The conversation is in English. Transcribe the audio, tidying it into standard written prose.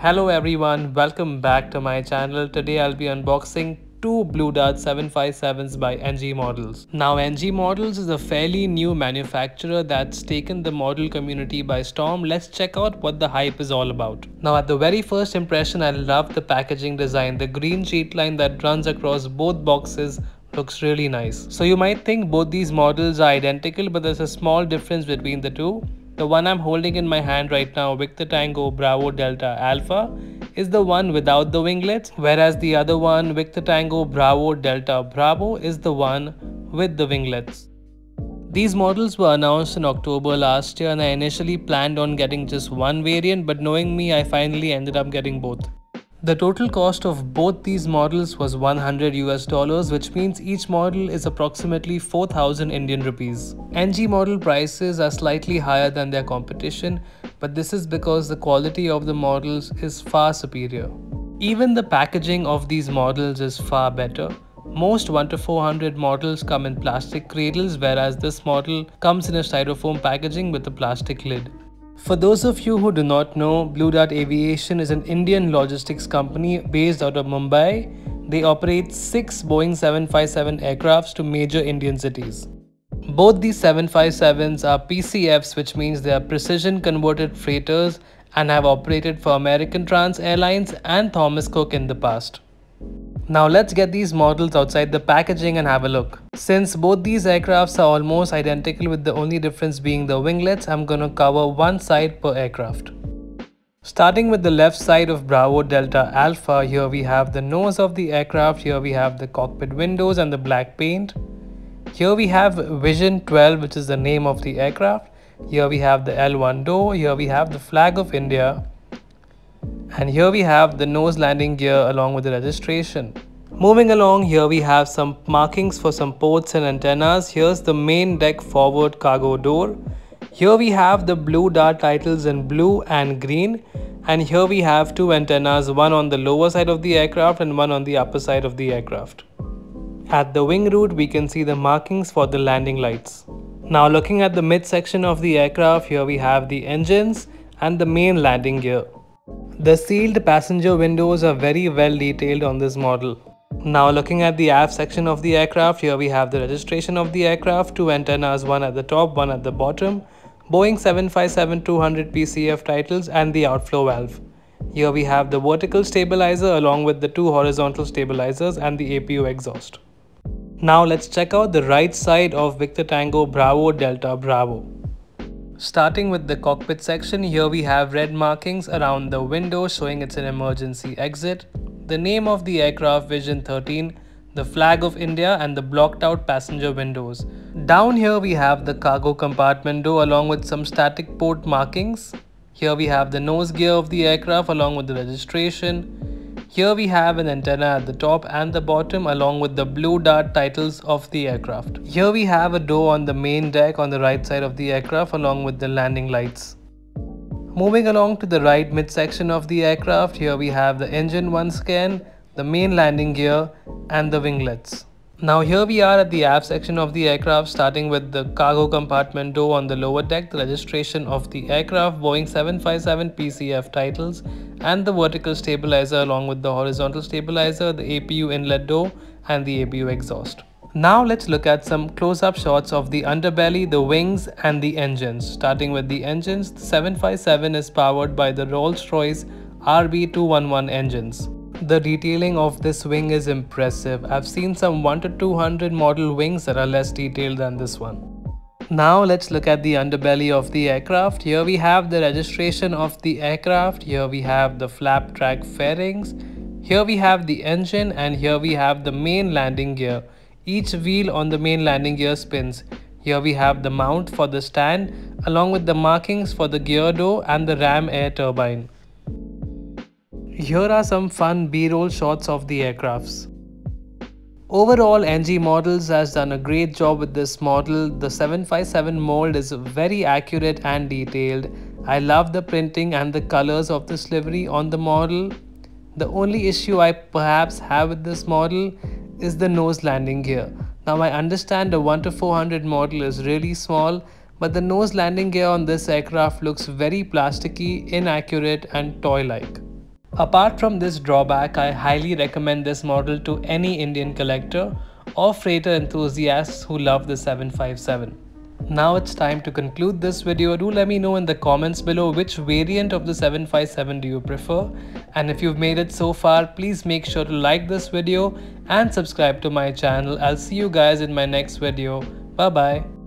Hello everyone, welcome back to my channel. Today I'll be unboxing two Blue Dart 757s by NG Models. Now NG Models is a fairly new manufacturer that's taken the model community by storm. Let's check out what the hype is all about. Now at the very first impression, I love the packaging design. The green sheet line that runs across both boxes looks really nice. So you might think both these models are identical, but there's a small difference between the two. The one I'm holding in my hand right now, Victor Tango Bravo Delta Alpha, is the one without the winglets, whereas the other one, Victor Tango Bravo Delta Bravo, is the one with the winglets. These models were announced in October last year and I initially planned on getting just one variant, but knowing me, I finally ended up getting both. The total cost of both these models was $100, which means each model is approximately 4,000 Indian rupees. NG model prices are slightly higher than their competition, but this is because the quality of the models is far superior. Even the packaging of these models is far better. Most 1-400 models come in plastic cradles, whereas this model comes in a styrofoam packaging with a plastic lid. For those of you who do not know, Blue Dart Aviation is an Indian logistics company based out of Mumbai. They operate 6 Boeing 757 aircrafts to major Indian cities. Both these 757s are PCFs, which means they are precision converted freighters and have operated for American Trans Airlines and Thomas Cook in the past. Now let's get these models outside the packaging and have a look. Since both these aircrafts are almost identical with the only difference being the winglets, I'm gonna cover one side per aircraft. Starting with the left side of Bravo Delta Alpha, here we have the nose of the aircraft, here we have the cockpit windows and the black paint. Here we have Vision 12, which is the name of the aircraft. Here we have the L1 door, here we have the flag of India. And here we have the nose landing gear along with the registration. Moving along, here we have some markings for some ports and antennas. Here's the main deck forward cargo door. Here we have the Blue Dart titles in blue and green. And here we have two antennas, one on the lower side of the aircraft and one on the upper side of the aircraft. At the wing root, we can see the markings for the landing lights. Now looking at the midsection of the aircraft, here we have the engines and the main landing gear. The sealed passenger windows are very well detailed on this model. Now looking at the aft section of the aircraft, here we have the registration of the aircraft, two antennas, one at the top, one at the bottom, Boeing 757-200 PCF titles and the outflow valve. Here we have the vertical stabilizer along with the two horizontal stabilizers and the APU exhaust. Now let's check out the right side of Victor Tango Bravo Delta Bravo. Starting with the cockpit section, here we have red markings around the window showing it's an emergency exit, the name of the aircraft Vision 13, the flag of India and the blocked out passenger windows. Down here we have the cargo compartment door along with some static port markings. Here we have the nose gear of the aircraft along with the registration. Here we have an antenna at the top and the bottom along with the Blue Dart titles of the aircraft. Here we have a door on the main deck on the right side of the aircraft along with the landing lights. Moving along to the right midsection of the aircraft, here we have the engine 1 scan, the main landing gear and the winglets. Now here we are at the aft section of the aircraft, starting with the cargo compartment door on the lower deck, the registration of the aircraft Boeing 757 PCF titles and the vertical stabilizer along with the horizontal stabilizer, the APU inlet door and the APU exhaust. Now let's look at some close-up shots of the underbelly, the wings and the engines. Starting with the engines, the 757 is powered by the Rolls-Royce RB211 engines. The detailing of this wing is impressive. I've seen some 1-200 model wings that are less detailed than this one. Now let's look at the underbelly of the aircraft. Here we have the registration of the aircraft. Here we have the flap track fairings. Here we have the engine and here we have the main landing gear. Each wheel on the main landing gear spins. Here we have the mount for the stand along with the markings for the gear door and the ram air turbine. Here are some fun B-roll shots of the aircrafts. Overall, NG Models has done a great job with this model. The 757 mold is very accurate and detailed. I love the printing and the colors of this livery on the model. The only issue I perhaps have with this model is the nose landing gear. Now I understand the 1-400 model is really small, but the nose landing gear on this aircraft looks very plasticky, inaccurate and toy-like. Apart from this drawback, I highly recommend this model to any Indian collector or freighter enthusiasts who love the 757. Now it's time to conclude this video. Do let me know in the comments below which variant of the 757 do you prefer, and if you've made it so far, please make sure to like this video and subscribe to my channel. I'll see you guys in my next video. Bye bye.